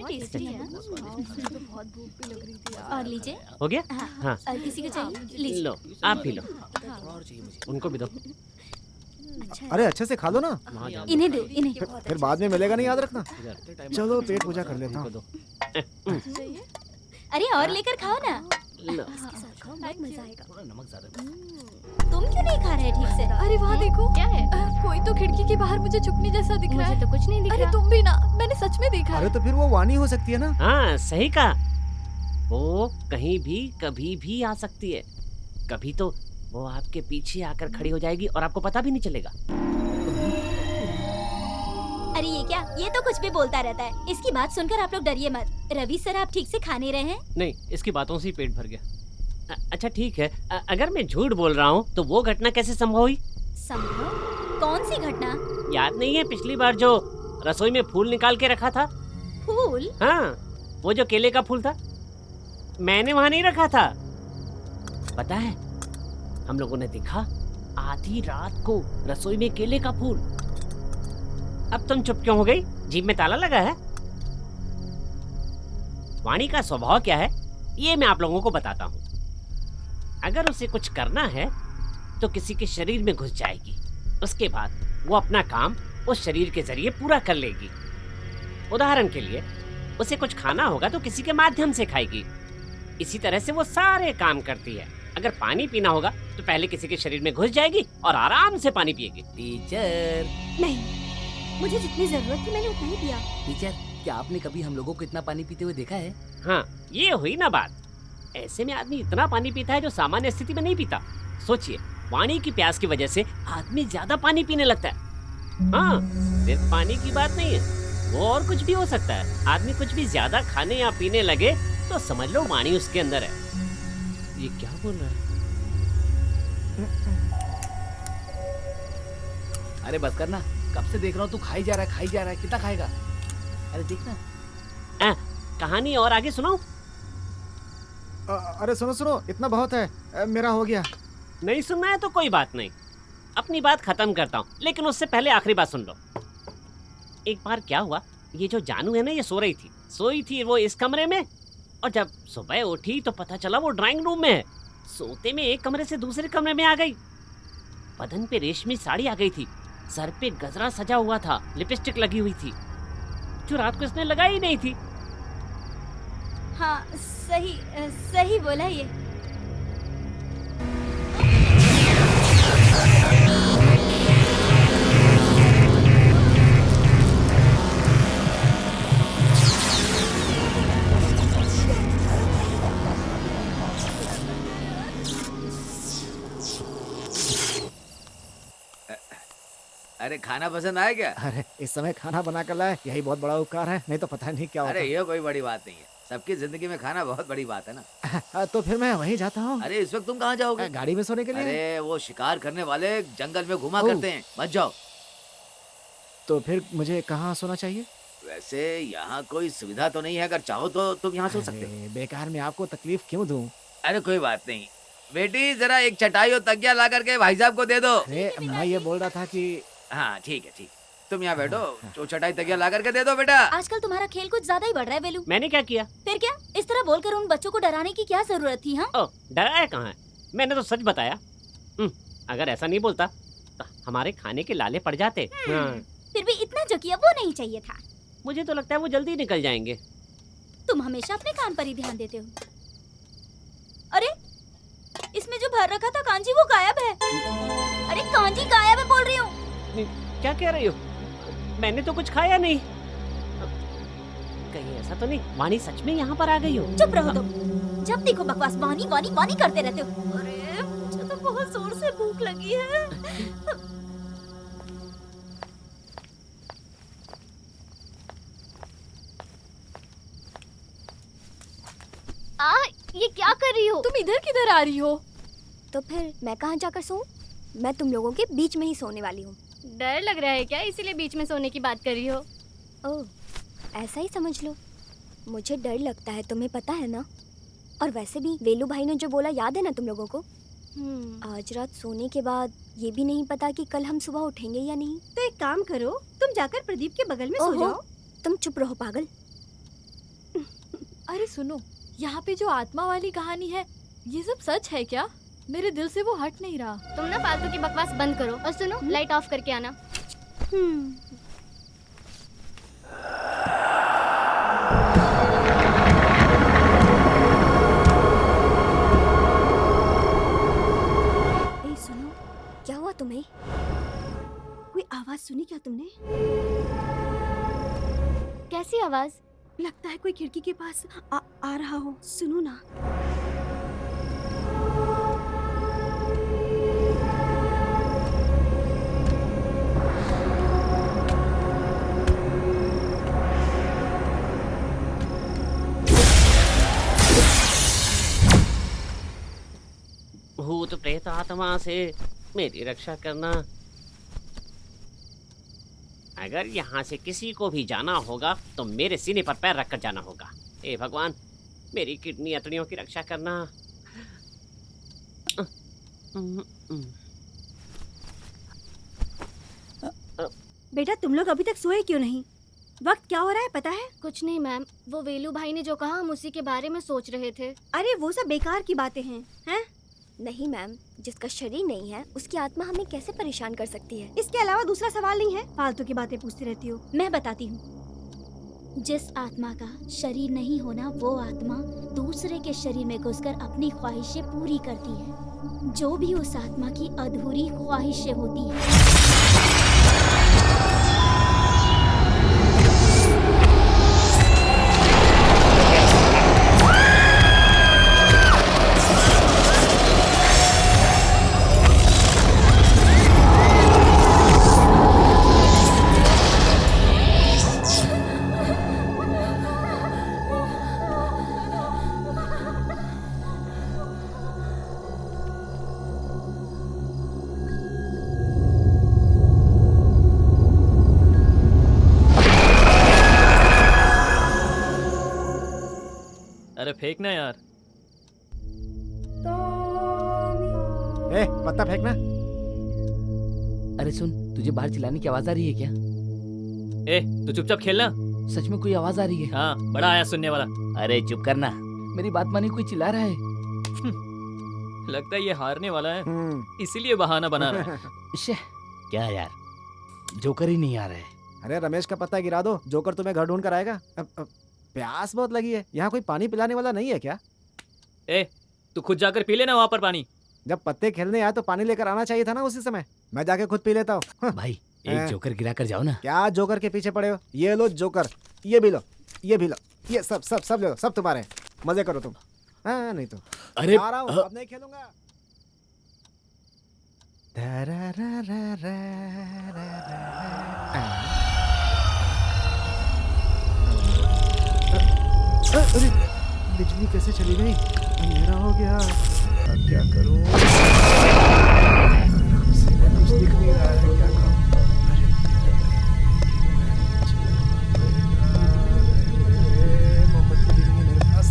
में टेस्टी है ना। बहुत भूख भी लग रही थी यार। और लीजिए। हो गया? हाँ और किसी को चाहिए? लीजिए। लो, आप भी लो। उनको भी दो। अरे अच्छे से खा लो ना, वहाँ जाओ। इन्हें दो, इन्हें। फिर बाद में मिलेगा नहीं, याद रखना। इधर। चलो पेट पूजा कर लेता उनको हूँ। दो। अरे और लेकर खाओ ना। लो। मजा आएगा। तुम क्यों नहीं खा रहे ठीक से? अरे वहाँ देखो, क्या है? कोई तो खिड़की के बाहर मुझे छुपने जैसा दिख रहा मुझे है। तो कुछ नहीं दिख अरे रहा। तुम भी ना, मैंने सच में देखा अरे है। तो फिर वो वाणी हो सकती है ना। हाँ सही कहा, वो कहीं भी कभी भी आ सकती है। कभी तो वो आपके पीछे आकर खड़ी हो जाएगी और आपको पता भी नहीं चलेगा। अरे ये क्या? ये तो कुछ भी बोलता रहता है। इसकी बात सुनकर आप लोग डरिए मत। रवि सर, आप ठीक से खा नहीं रहे हैं? नहीं, इसकी बातों से ही पेट भर गया। अच्छा ठीक है, अगर मैं झूठ बोल रहा हूँ तो वो घटना कैसे संभव हुई? संभव? कौन सी घटना? याद नहीं है पिछली बार जो रसोई में फूल निकाल के रखा था? फूल? हाँ, वो जो केले का फूल था, मैंने वहाँ नहीं रखा था। पता है, हम लोगों ने देखा आधी रात को रसोई में केले का फूल। अब तुम चुप क्यों हो गई? जीभ में ताला लगा है? वाणी का स्वभाव क्या है ये मैं आप लोगों को बताता हूँ। अगर उसे कुछ करना है तो किसी के शरीर में घुस जाएगी। उसके बाद वो अपना काम उस शरीर के जरिए पूरा कर लेगी। उदाहरण के लिए, उसे कुछ खाना होगा तो किसी के माध्यम से खाएगी। इसी तरह से वो सारे काम करती है। अगर पानी पीना होगा तो पहले किसी के शरीर में घुस जाएगी और आराम से पानी पिएगी। टीचर, नहीं, मुझे जितनी जरूरत थी मैंने उतना ही पिया। टीचर, क्या आपने कभी हम लोगों को इतना पानी पीते हुए देखा है? हाँ, ये हुई ना बात। ऐसे में आदमी इतना पानी पीता है जो सामान्य स्थिति में नहीं पीता। सोचिए, वाणी की प्यास की वजह से आदमी ज्यादा पानी पीने लगता है। हाँ, सिर्फ पानी की बात नहीं है, वो और कुछ भी हो सकता है। आदमी कुछ भी ज्यादा खाने या पीने लगे तो समझ लो वाणी उसके अंदर है। ये क्या बोल रहा है? अरे बस करना, कब से देख रहा हूँ तू खाई जा रहा है, कितना खाएगा? अरे देखना। कहानी और आगे सुनाऊं? अरे सुनो सुनो, इतना बहुत है, मेरा हो गया। नहीं सुनना है तो कोई बात नहीं, अपनी बात खत्म करता हूँ, लेकिन उससे पहले आखिरी बात सुन लो। एक बार क्या हुआ, ये जो जानू है ना, ये सोई थी वो इस कमरे में, और जब सुबह उठी तो पता चला वो ड्राइंग रूम में है। सोते में एक कमरे से दूसरे कमरे में आ गई। बदन पे रेशमी साड़ी आ गई थी, सर पे गजरा सजा हुआ था, लिपस्टिक लगी हुई थी, जो रात को इसने लगाई नहीं थी। हाँ, सही बोला ये। अरे खाना पसंद आया क्या? अरे इस समय खाना बना कर लाए, यही बहुत बड़ा उपकार है, नहीं तो पता नहीं क्या होता। अरे ये कोई बड़ी बात नहीं है, सबकी जिंदगी में खाना बहुत बड़ी बात है ना। तो फिर मैं वहीं जाता हूँ। अरे इस वक्त तुम कहाँ जाओगे? गाड़ी में सोने के लिए। अरे वो शिकार करने वाले जंगल में घुमा करते हैं, मत जाओ। तो फिर मुझे कहाँ सोना चाहिए? वैसे यहाँ कोई सुविधा तो नहीं है, अगर चाहो तो तुम यहाँ सो सकते हो। बेकार में आपको तकलीफ क्यों दूं? अरे कोई बात नहीं बेटी, जरा एक चटाई और तकिया ला करके भाई साहब को दे दो। अरे मैं ये बोल रहा था कि हाँ ठीक है, तुम यहाँ बैठो, जो चटाई तकिया ला करके दे दो बेटा। आजकल तुम्हारा खेल कुछ ज्यादा ही बढ़ रहा है वेलू। मैंने क्या किया? फिर क्या? इस तरह बोलकर उन बच्चों को डराने की क्या जरूरत थी? हाँ, डराया कहाँ है, मैंने तो सच बताया। अगर ऐसा नहीं बोलता तो हमारे खाने के लाले पड़ जाते। हाँ। फिर भी इतना जो किया वो नहीं चाहिए था। मुझे तो लगता है वो जल्दी निकल जाएंगे। तुम हमेशा अपने काम पर ही ध्यान देते हो। अरे इसमें जो भर रखा था कांजी, वो गायब है। अरे कांजी गायब है बोल रही हूँ। क्या कह रही हो? मैंने तो कुछ खाया नहीं। कहीं ऐसा तो नहीं वाणी सच में यहाँ पर आ गई हो? चुप रहो तुम, जब देखो बकवास वाणी वाणी वाणी करते रहते हो। अरे मुझे तो बहुत जोर से भूख लगी है। ये क्या कर रही हो? तुम इधर किधर आ रही हो? तो फिर मैं कहाँ जाकर सोऊं? मैं तुम लोगों के बीच में ही सोने वाली हूँ। डर लग रहा है क्या, इसीलिए बीच में सोने की बात कर रही हो? ओह, ऐसा ही समझ लो। मुझे डर लगता है, तुम्हें पता है ना। और वैसे भी वेलू भाई ने जो बोला याद है ना तुम लोगों को? आज रात सोने के बाद ये भी नहीं पता कि कल हम सुबह उठेंगे या नहीं। तो एक काम करो, तुम जाकर प्रदीप के बगल में सो जाओ। तुम चुप रहो पागल। अरे सुनो, यहाँ पे जो आत्मा वाली कहानी है, ये सब सच है क्या? मेरे दिल से वो हट नहीं रहा। तुम ना फालतू की बकवास बंद करो और सुनो, लाइट ऑफ करके आना। ए सुनो, क्या हुआ तुम्हें? कोई आवाज सुनी क्या तुमने? कैसी आवाज? लगता है कोई खिड़की के पास आ रहा हो। सुनो ना। भूत प्रेत आत्मा से मेरी रक्षा करना। अगर यहाँ से किसी को भी जाना होगा तो मेरे सीने पर पैर रखकर जाना होगा। हे भगवान, मेरी किडनी अतड़ियों की रक्षा करना। बेटा तुम लोग अभी तक सोए क्यों नहीं? वक्त क्या हो रहा है पता है? कुछ नहीं मैम, वो वेलू भाई ने जो कहा हम उसी के बारे में सोच रहे थे। अरे वो सब बेकार की बातें हैं, हैं? नहीं मैम, जिसका शरीर नहीं है उसकी आत्मा हमें कैसे परेशान कर सकती है? इसके अलावा दूसरा सवाल नहीं है? फालतू की बातें पूछती रहती हो। मैं बताती हूँ। जिस आत्मा का शरीर नहीं होना, वो आत्मा दूसरे के शरीर में घुसकर अपनी ख्वाहिशें पूरी करती है। जो भी उस आत्मा की अधूरी ख्वाहिशें होती हैं। अरे फेंकना यार। ए पत्ता फेंकना। अरे सुन, तुझे बाहर चिल्लाने की आवाज आ रही है क्या? ए तू चुपचाप खेलना। सच में कोई आवाज आ रही है? हाँ, बड़ा आया सुनने वाला। अरे चुप करना, मेरी बात मानी, कोई चिल्ला रहा है। लगता है ये हारने वाला है, इसीलिए बहाना बना रहा है। शे, क्या यार, जोकर ही नहीं आ रहा है। अरे रमेश का पत्ता गिरा दो, जोकर तुम्हें घर ढूंढ कर आएगा। प्यास बहुत लगी है। यहाँ कोई पानी पिलाने वाला नहीं है क्या? ए तू खुद जाकर पी लेना वहाँ पर पानी। जब पत्ते खेलने आए तो पानी लेकर आना चाहिए था ना उसी समय। मैं जाके खुद पी लेता हूँ। भाई एक जोकर गिरा कर जाओ ना। क्या जोकर के पीछे पड़े हो? ये लो जोकर, ये भी लो, ये भी लो, ये सब सब सब लो, सब तुम्हारे। मजे करो तुम। हाँ नहीं तो अरे आ रहा हूँ, अब नहीं खेलूंगा। अरे बिजली कैसे चली गई? अंधेरा हो गया, अब क्या करूं? कुछ दिख नहीं रहा है, क्या करूं? अरे मोमबत्ती भी नहीं है मेरे पास।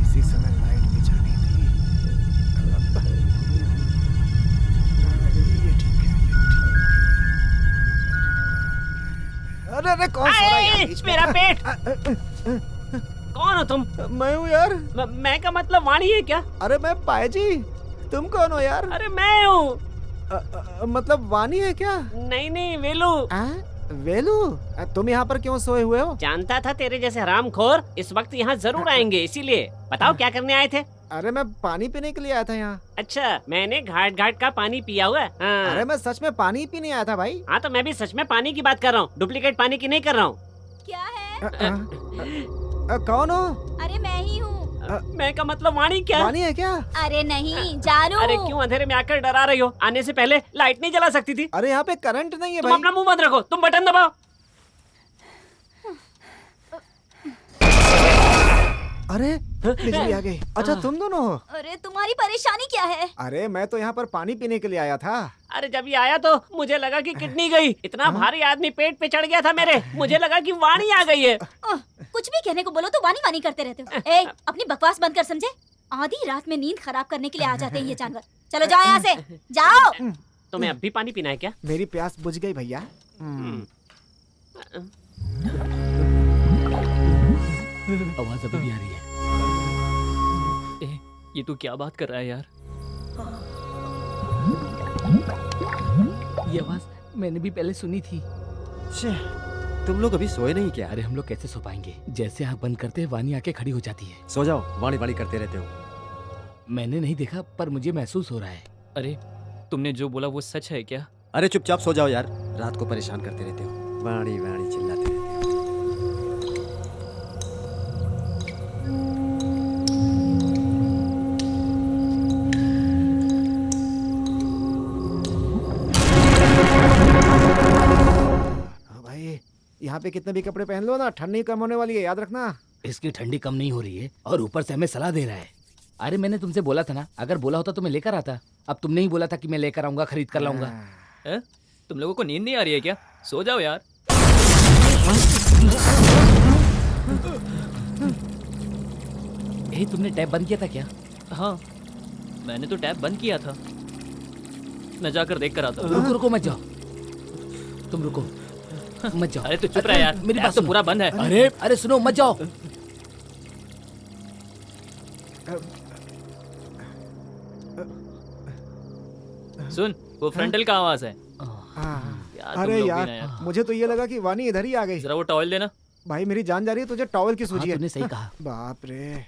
इसी समय लाइट भी जानी थी। ये ठीक है, अरे अरे कौन सो रहा है यार बीच में? मेरा पेट। कौन हो तुम? मैं हूँ यार। मैं का मतलब वाणी है क्या? अरे मैं पायजी, तुम कौन हो यार? अरे मैं हूँ। मतलब वाणी है क्या? नहीं नहीं, वेलू। वेलू, तुम यहाँ पर क्यों सोए हुए हो? जानता था तेरे जैसे हरामखोर इस वक्त यहाँ जरूर आएंगे, इसीलिए। बताओ क्या करने आए थे? अरे मैं पानी पीने के लिए आया था यहाँ। अच्छा, मैंने घाट घाट का पानी पिया हुआ है। हाँ। अरे मैं सच में पानी पीने आया था भाई। हाँ तो मैं भी सच में पानी की बात कर रहा हूँ, डुप्लीकेट पानी की नहीं कर रहा हूँ। क्या है? कौन हो? अरे मैं ही हूँ। मैं का मतलब वाणी क्या? वाणी है क्या? अरे नहीं, जानू। अरे क्यों अंधेरे में आकर डरा रही हो? आने से पहले लाइट नहीं जला सकती थी? अरे यहाँ पे करंट नहीं है तुम भाई। अपना मुंह बंद रखो, तुम बटन दबाओ। अरे बिजली आ गई। अच्छा तुम दोनों हो? अरे तुम्हारी परेशानी क्या है? अरे मैं तो यहाँ पर पानी पीने के लिए आया था। अरे जब ये आया तो मुझे लगा कि किडनी गई। इतना भारी आदमी पेट पे चढ़ गया था मेरे, मुझे लगा कि वाणी आ गई है। कुछ भी कहने को बोलो तो वानी वानी करते रहते हो। ए, अपनी बकवास बंद कर, समझे? आधी रात में नींद खराब करने के लिए आ जाते हैं ये जानवर। चलो जाओ यहाँ से, जाओ। तुम्हें अब भी पानी पीना है क्या? मेरी प्यास बुझ गई भैया। आवाज अभी भी आ रही है। ए, ये तू क्या बात कर रहा है यार? ये आवाज मैंने भी पहले सुनी थी। तुम लोग अभी सोए नहीं क्या? अरे हम लोग कैसे सो पाएंगे? जैसे आँख बंद करते हैं वाणी आके खड़ी हो जाती है। सो जाओ, वाणी वाणी करते रहते हो। मैंने नहीं देखा पर मुझे महसूस हो रहा है। अरे तुमने जो बोला वो सच है क्या? अरे चुपचाप सो जाओ यार, रात को परेशान करते रहते हो। वाणी वाणी चिल्लाते रहते हो। भाई यहाँ पे कितने भी कपड़े पहन लो ना, ठंड नहीं कम होने वाली है, याद रखना। इसकी ठंडी कम नहीं हो रही है और ऊपर से हमें सलाह दे रहा है। अरे मैंने तुमसे बोला था ना, अगर बोला होता तो मैं लेकर आता। अब तुमने ही बोला था कि मैं लेकर आऊंगा, खरीद कर लाऊंगा। तुम लोगों को नींद नहीं आ रही है क्या? सो जाओ यार। ए, तुमने टैप बंद किया था क्या? हाँ, मैंने तो टैप बंद किया था। मैं जाकर देख कर आता हूँ। रुको रुको मत जाओ, तुम रुको मत जाओ। अरे तो चुप रह यार, मेरी टैप बात तो सुनो। पूरा बंद है। अरे सुनो, मत जाओ। सुन, वो फ्रंटल का आवाज है। हाँ। तुम अरे लोग भी यार ना यार। मुझे तो ये लगा कि वानी इधर ही आ गई। जरा वो टॉवल देना। भाई मेरी जान जा रही है, तुझे टॉवल की सूझी हाँ, है। तूने सही कहा। बाप रे।